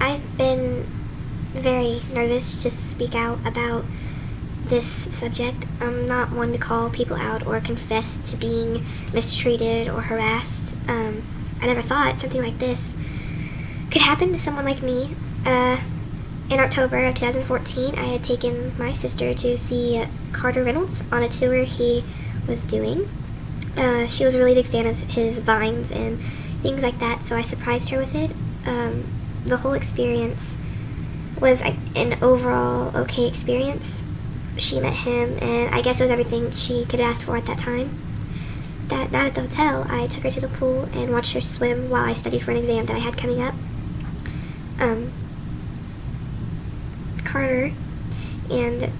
I've been very nervous to speak out about this subject. I'm not one to call people out or confess to being mistreated or harassed. I never thought something like this could happen to someone like me. In October of 2014, I had taken my sister to see Carter Reynolds on a tour he was doing. She was a really big fan of his vines and things like that, so I surprised her with it. The whole experience was an overall okay experience. She met him, and I guess it was everything she could ask for at that time. That night at the hotel, I took her to the pool and watched her swim while I studied for an exam that I had coming up. Carter and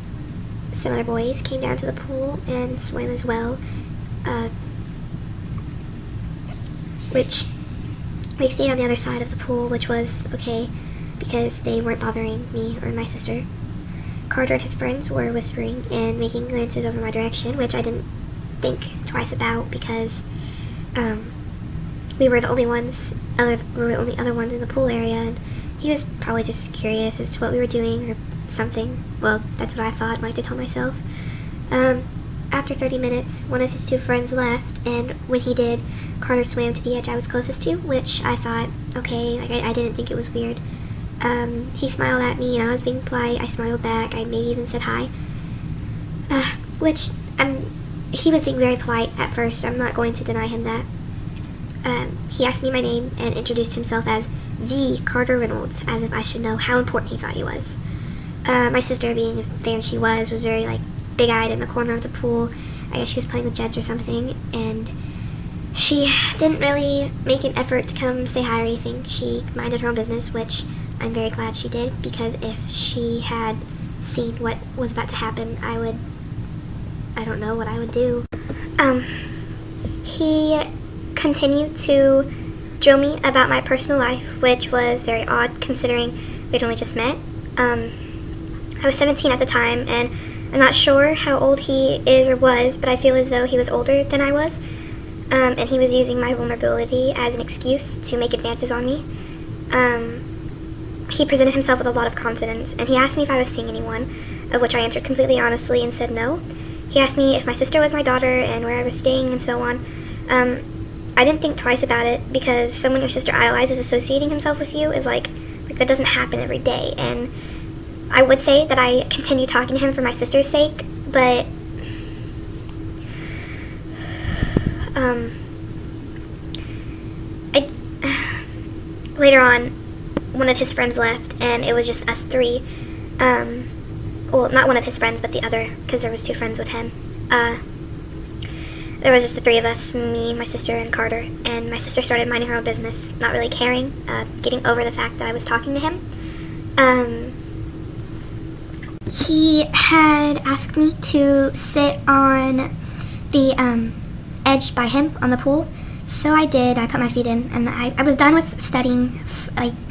some other boys came down to the pool and swam as well, which they stayed on the other side of the pool, which was okay because they weren't bothering me or my sister. Carter and his friends were whispering and making glances over my direction, which I didn't think twice about because we were the only other ones in the pool area, and he was probably just curious as to what we were doing or something. Well, that's what I thought, like to tell myself. After 30 minutes, one of his two friends left, and when he did, Carter swam to the edge I was closest to, which I thought, okay, I didn't think it was weird. He smiled at me, and I was being polite. I smiled back. I maybe even said hi. He was being very polite at first. I'm not going to deny him that. He asked me my name and introduced himself as the Carter Reynolds, as if I should know how important he thought he was. My sister, being a fan she was very, big-eyed in the corner of the pool. I guess she was playing with jets or something, and she didn't really make an effort to come say hi or anything. She minded her own business, which I'm very glad she did, because if she had seen what was about to happen, I don't know what I would do. He continued to drill me about my personal life, which was very odd considering we'd only just met. I was 17 at the time, and I'm not sure how old he is or was, but I feel as though he was older than I was, and he was using my vulnerability as an excuse to make advances on me. He presented himself with a lot of confidence, and he asked me if I was seeing anyone, of which I answered completely honestly and said no. He asked me if my sister was my daughter and where I was staying and so on. I didn't think twice about it, because someone your sister idolizes associating himself with you is like that doesn't happen every day, and I would say that I continued talking to him for my sister's sake, but later on, one of his friends left, and it was just us three. Well, not one of his friends, but the other, because there was two friends with him. There was just the three of us, me, my sister, and Carter, and my sister started minding her own business, not really caring, getting over the fact that I was talking to him. He had asked me to sit on the edge by him on the pool, so I did. I put my feet in, and I was done with studying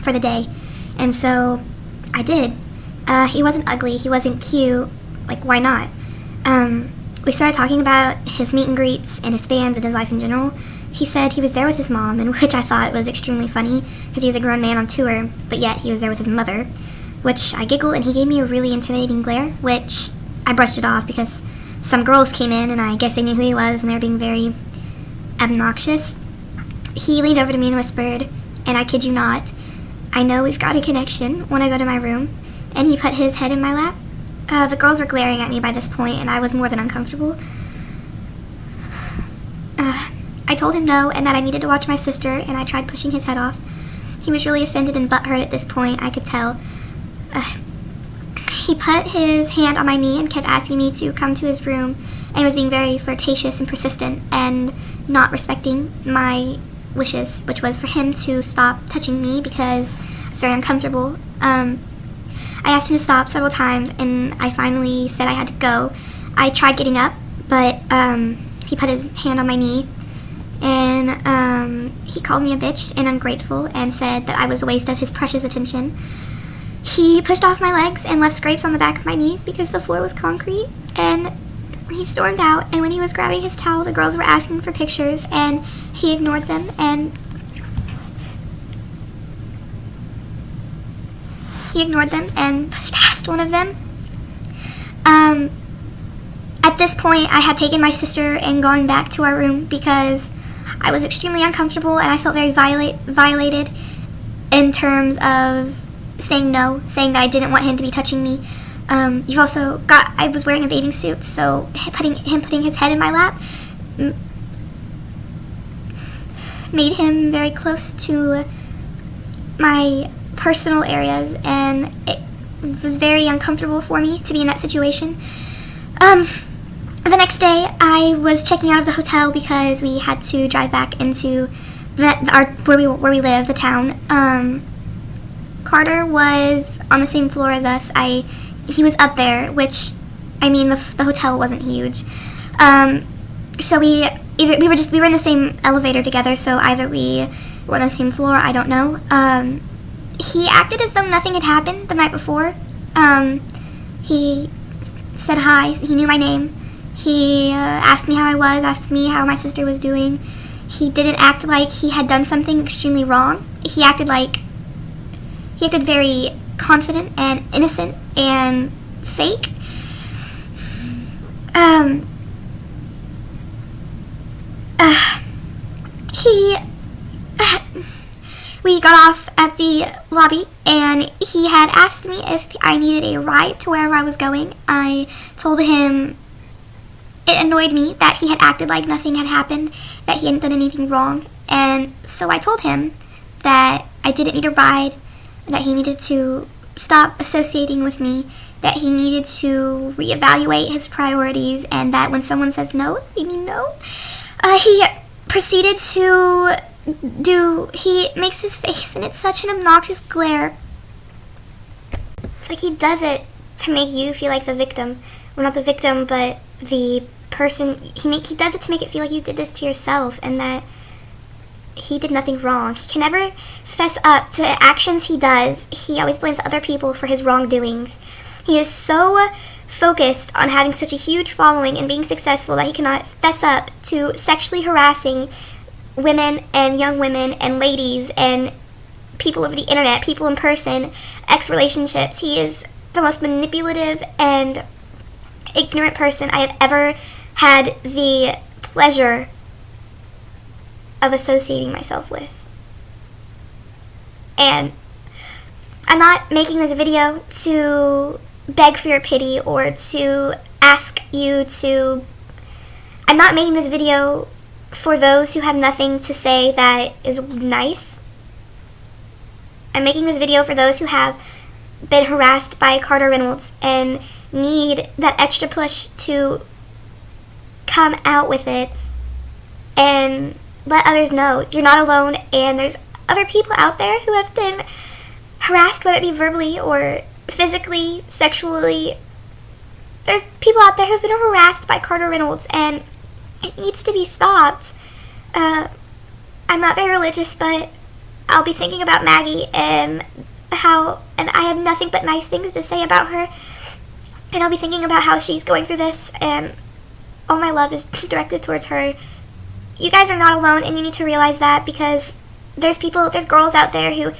for the day, and so I did. He wasn't ugly, he wasn't cute, why not? We started talking about his meet and greets and his fans and his life in general. He said he was there with his mom, and which I thought was extremely funny, because he was a grown man on tour, but yet he was there with his mother, which I giggled, and he gave me a really intimidating glare, which I brushed it off because some girls came in, and I guess they knew who he was, and they were being very obnoxious. He leaned over to me and whispered, and I kid you not, I know we've got a connection when I go to my room, and he put his head in my lap. The girls were glaring at me by this point, and I was more than uncomfortable. I told him no, and that I needed to watch my sister, and I tried pushing his head off. He was really offended and butthurt at this point, I could tell. He put his hand on my knee and kept asking me to come to his room, and was being very flirtatious and persistent, and not respecting my wishes, which was for him to stop touching me because I was very uncomfortable. I asked him to stop several times, and I finally said I had to go. I tried getting up, but he put his hand on my knee, and he called me a bitch and ungrateful, and said that I was a waste of his precious attention. He pushed off my legs and left scrapes on the back of my knees because the floor was concrete, and he stormed out, and when he was grabbing his towel, the girls were asking for pictures, and he ignored them, and he ignored them and pushed past one of them. At this point, I had taken my sister and gone back to our room because I was extremely uncomfortable and I felt very violated in terms of saying no, saying that I didn't want him to be touching me. You've also got, I was wearing a bathing suit, so putting his head in my lap made him very close to my personal areas, and it was very uncomfortable for me to be in that situation. The next day, I was checking out of the hotel because we had to drive back into where we live, the town. Carter was on the same floor as us. He was up there, which, I mean, the hotel wasn't huge. So we were in the same elevator together. So either we were on the same floor, I don't know. He acted as though nothing had happened the night before. He said hi. He knew my name. He asked me how I was, asked me how my sister was doing. He didn't act like he had done something extremely wrong. He acted very confident and innocent and fake. We got off at the lobby, and he had asked me if I needed a ride to wherever I was going. I told him it annoyed me that he had acted like nothing had happened, that he hadn't done anything wrong, and so I told him that I didn't need a ride, that he needed to stop associating with me, that he needed to reevaluate his priorities, and that when someone says no, they mean no. He proceeded to he makes his face, and it's such an obnoxious glare. It's like he does it to make you feel like the victim. Well, not the victim, but the person. He does it to make it feel like you did this to yourself, and that he did nothing wrong. He can never fess up to actions he does. He always blames other people for his wrongdoings. He is so focused on having such a huge following and being successful that he cannot fess up to sexually harassing women and young women and ladies and people over the internet, people in person, ex-relationships. He is the most manipulative and ignorant person I have ever had the pleasure of associating myself with. And I'm not making this video to beg for your pity or to ask you to... I'm not making this video for those who have nothing to say that is nice. I'm making this video for those who have been harassed by Carter Reynolds and need that extra push to come out with it and let others know you're not alone, and there's other people out there who have been harassed, whether it be verbally or physically, sexually. There's people out there who've been harassed by Carter Reynolds, and it needs to be stopped. I'm not very religious, but I'll be thinking about Maggie and I have nothing but nice things to say about her, and I'll be thinking about how she's going through this, and all my love is directed towards her. You guys are not alone, and you need to realize that, because there's girls out there who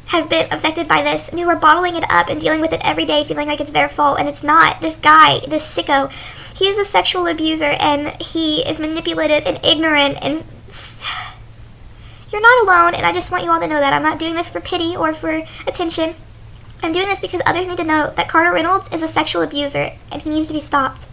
have been affected by this and who are bottling it up and dealing with it every day, feeling like it's their fault, and it's not. This guy, this sicko, he is a sexual abuser, and he is manipulative and ignorant, and you're not alone, and I just want you all to know that. I'm not doing this for pity or for attention. I'm doing this because others need to know that Carter Reynolds is a sexual abuser, and he needs to be stopped.